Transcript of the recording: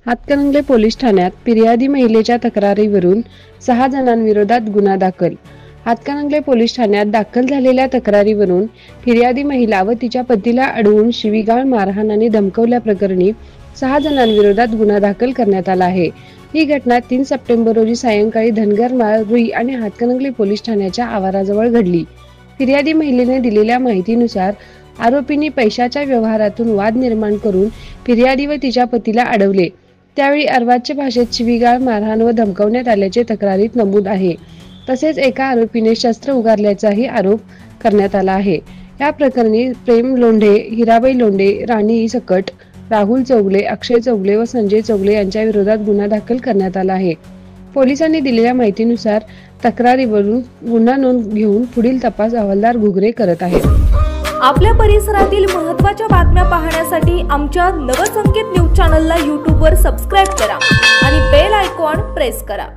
Hatkanangale police ठाण्यात फिर्यादी महिलेच्या तक्रारीवरून 6 जणांविरोधात गुन्हा दाखल। हातकणंगले पोलीस ठाण्यात दाखल झालेल्या तक्रारीवरून फिर्यादी महिला व तिच्या पतीला अडवून शिवीगाळ, मारहाण आणि धमकावल्याप्रकरणी 6 जणांविरोधात गुन्हा दाखल करण्यात आला आहे। ही घटना 3 सप्टेंबर रोजी सायंकाळी धनगर माळ, रुई आणि हातकणंगले पोलीस ठाण्याच्या आवाराजवळ घडली। फिर्यादी महिलेने दिलेल्या माहितीनुसार आरोपींनी पैशाच्या व्यवहारातून वाद निर्माण करून फिर्यादी व तिच्या पतीला अडवले। त्यावेळी अर्वाच्य भाषेत शिवीगाळ, मारहाण व धमकावण्यात आल्याचे तक्रारीत नमूद आहे। तसेच एका आरोपीने शस्त्र उगारल्याचाही आरोप करण्यात आला आहे। या प्रकरणी प्रेम लोंढे, हिराबाई लोंढे, राणी सकट, राहुल चौगले, अक्षय चौगले व संजय चौगले यांच्या विरोधात गुन्हा दाखल करण्यात आला आहे। पोलिसांनी दिलेल्या माहितीनुसार तक्रारीवरून गुन्हा नोंद घेऊन पुढील तपास हवालदार घुगरे करत आहेत। आपल्या परिसरातील महत्त्वाच्या बातम्या पाहण्यासाठी आमच्या नवसंकेत न्यूज चॅनलला YouTube वर सबस्क्राइब करा आणि बेल आयकॉन प्रेस करा।